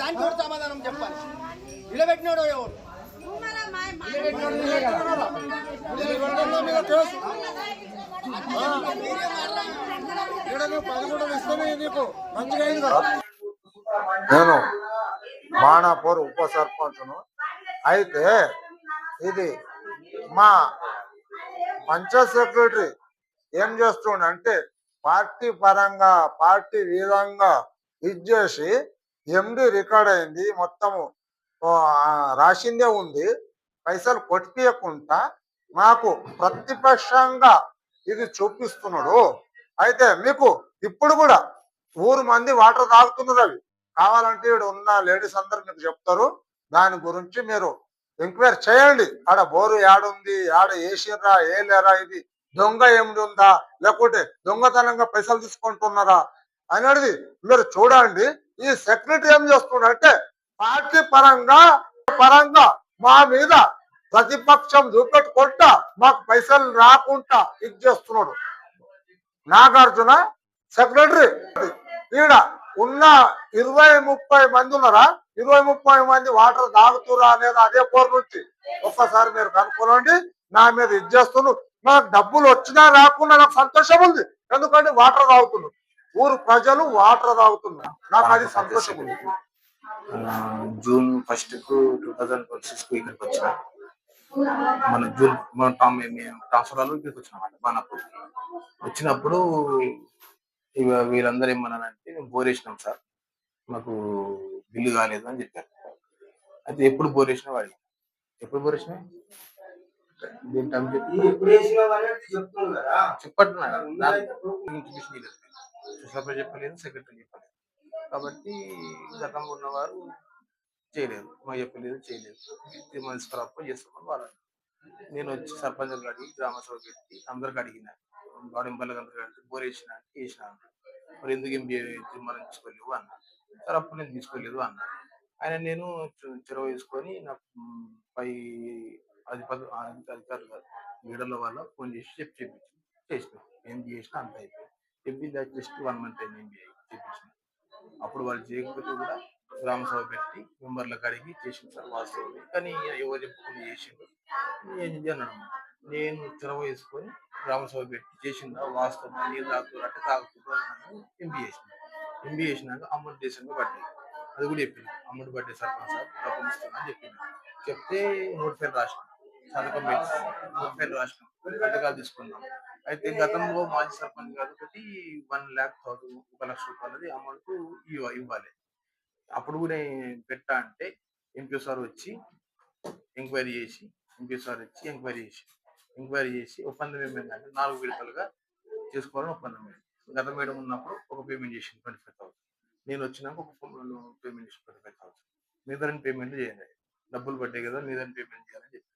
దానికి కూడా సమాధానం చెప్పాలి. నిలబెట్టినాడు ఎవరు నేను మానాపూర్ ఉప సర్పంచ్ను. అయితే ఇది మా పంచాయత్ సెక్రటరీ ఏం చేస్తుండంటే పార్టీ పరంగా పార్టీ విధంగా ఇచ్చేసి ఎండి రికార్డ్ అయింది మొత్తము రాసిందే ఉంది, పైసలు కొట్టియకుండా నాకు ప్రతిపక్షంగా ఇది చూపిస్తున్నాడు. అయితే మీకు ఇప్పుడు కూడా ఊరు మంది వాటర్ తాగుతున్నారు. అవి కావాలంటే ఇక్కడ ఉన్న లేడీస్ అందరు మీకు చెప్తారు. దాని గురించి మీరు ఎంక్వైరీ చేయండి. ఆడ బోరు ఏడుంది, ఆడ వేసిర్రా లేరా, ఇది దొంగ ఏమిటి ఉందా, లేకుంటే దొంగతనంగా పైసలు తీసుకుంటున్నారా అనేది మీరు చూడండి. ఈ సెక్రటరీ ఏం చేస్తున్నాడంటే పార్టీ పరంగా మా మీద ప్రతిపక్షం చూపెట్టుకుంటా మాకు పైసలు రాకుండా ఇది చేస్తున్నాడు. నాగార్జున సెక్రటరీ ఈడ ఉన్న 20-30 మంది ఉన్నారా, 20-30 మంది వాటర్ తాగుతురా లేదా అదే పోరు నుంచి ఒక్కసారి మీరు కనుక్కోండి. నా మీద ఇది చేస్తున్నారు. నాకు డబ్బులు వచ్చినా రాకుండా నాకు సంతోషం ఉంది, ఎందుకంటే వాటర్ తాగుతున్నారు. ఊరు ప్రజలు వాటర్ తాగుతున్నారు, నాకు అది సంతోషం ఉంది. జూన్ 1 2026 ఇక్కడికి వచ్చిన మన ట్రాన్స్ఫర్ ఇక్కడికి వచ్చినాం బాణాపూర్. వచ్చినప్పుడు వీళ్ళందరూ ఏమన్నారంటే మేము బోర్ వేసినాం సార్, మాకు బిల్లు కాలేదు అని చెప్పారు. అయితే ఎప్పుడు బోర్ వేసినా వాడి ఎప్పుడు బోర్ వేసినా చెప్పలేదు, సెక్రటరీ చెప్పలేదు. కాబట్టి గతంలో ఉన్నవారు చేయలేదు, మాకు చెప్పలేదు, చేయలేదు. మున్సిపల్ చేసుకోమని వాళ్ళు. నేను వచ్చి సర్పంచ్ అడిగి గ్రామ సభ పెట్టి అందరికి అడిగిన, వాడింపల్లి అందరికి అడిగి బోర్ వేసిన మరి ఎందుకు ఏం తీర్మానం తీసుకోలేవు అన్న. సార్ అప్పుడు నేను తీసుకోలేదు అన్న. ఆయన నేను చొరవ తీసుకొని నాకు పై అధికారులు కాదు లీడర్ల వల్ల ఫోన్ చేసి చేసిన ఏం చేసినా అంత అయిపోయింది. చెప్పింది జస్ట్ 1 month అయింది ఏం చేయించిన. అప్పుడు వాళ్ళు చేయకపోతే కూడా గ్రామ సభ పెట్టి మెంబర్లకు అడిగి చేసింది సార్ వాస్తవం. కానీ ఎవరు చెప్పుకుని చేసిండు ఏంటి అన్నాడు. నేను చొరవ వేసుకొని గ్రామ సభ పెట్టి చేసిందా వాస్తవం, నీరు తాగుతారంటే తాగుతున్నారు ఎంబీ చేసినాక అమౌంట్ దేశంగా పడ్డాయి. అది కూడా చెప్పింది, అమౌంట్ పడ్డే సర్పంచ్ సార్ డబ్బులు ఇస్తున్నా అని చెప్పింది. చెప్తే నోటిఫైల్ రాసిన సంతకం పెట్టి నోటిఫైల్ రాసిన సంతకాలు తీసుకున్నాం. అయితే గతంలో మాజీ సర్పంచ్ గారు ఒకటి 1,00,000 రూపాయలది అమౌంట్ ఇవ్వాలి. అప్పుడు కూడా పెట్టా అంటే ఎంపీ సార్ వచ్చి ఎంక్వైరీ చేసి ఒప్పందం ఏమైందంటే 4 విడతలుగా చేసుకోవాలని ఒప్పందం అయింది. గత మేడం ఉన్నప్పుడు ఒక పేమెంట్ చేసింది 25,000. నేను వచ్చినాక ఒక పేమెంట్ చేసి 25,000. మిగతా పేమెంట్ చేయాలి, డబ్బులు పడ్డాయి కదా మిగతా పేమెంట్ చేయాలని చెప్పి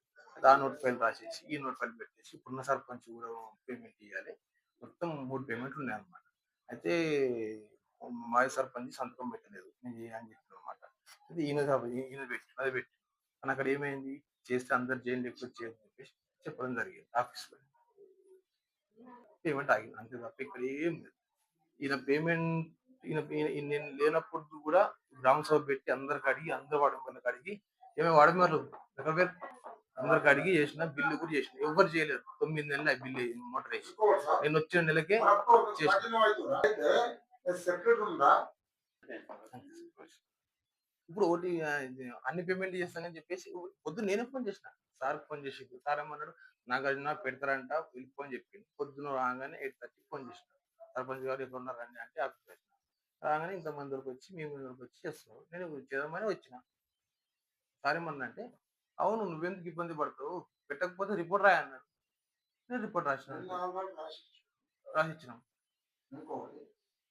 ఆ నోట్ ఫైల్ రాసేసి ఈ నోట్ ఫైల్ పెట్టేసి ఇప్పుడున్న సర్పంచ్ కూడా పేమెంట్ చేయాలి. మొత్తం 3 పేమెంట్లు ఉన్నాయన్నమాట. అయితే మాజీ సర్పంచ్ సంతకం పెట్టలేదు, నేను చేయని చెప్పాను అనమాట. అయితే ఈయన పెట్టి అది పెట్టి కానీ అక్కడ ఏమైంది, చేస్తే అందరు జైలు ఎక్కువ చేయని చెప్పేసి చెప్పడం జరిగింది. ఆఫీస్లో పేమెంట్ ఆగింది అంతే తప్ప ఇక్కడ ఏం లేదు. ఈయన పేమెంట్ నేను లేనప్పుడు కూడా గ్రామ సభ పెట్టి అందరికి అడిగి అందరు వాడమని అడిగి ఏమేమి వాడమన్నారు అందరికి అడిగి చేసిన, బిల్లు కూడా చేసిన, ఎవరు చేయలేదు. 9 నెలలు బిల్లు మోటార్ వేసి నేను వచ్చిన నెలకే చేసిన. ఇప్పుడు ఒకటి అన్ని పేమెంట్ చేస్తానని చెప్పేసి పొద్దున్న నేనే ఫోన్ చేసిన, సార్ ఫోన్ చేసి సార్ ఏమన్నాడు, నాగార్జున పెడతారంట వెళ్ళిపోని చెప్పింది. పొద్దున్న రాగానే 8:30 ఫోన్ చేసిన, సర్పంచ్ గారు ఎక్కడ ఉన్నారండి అంటే ఆఫీస్ వచ్చిన. రాగానే ఇంతమంది వరకు వచ్చి మేము వరకు వచ్చి చేస్తున్నాం, నేను చేద్దామని వచ్చిన. సార్ ఏమన్నా అంటే అవును నువ్వెందుకు ఇబ్బంది పడతావు, పెట్టకపోతే రిపోర్ట్ రాయన్నాడు. నేను రిపోర్ట్ రాసిచ్చినాం.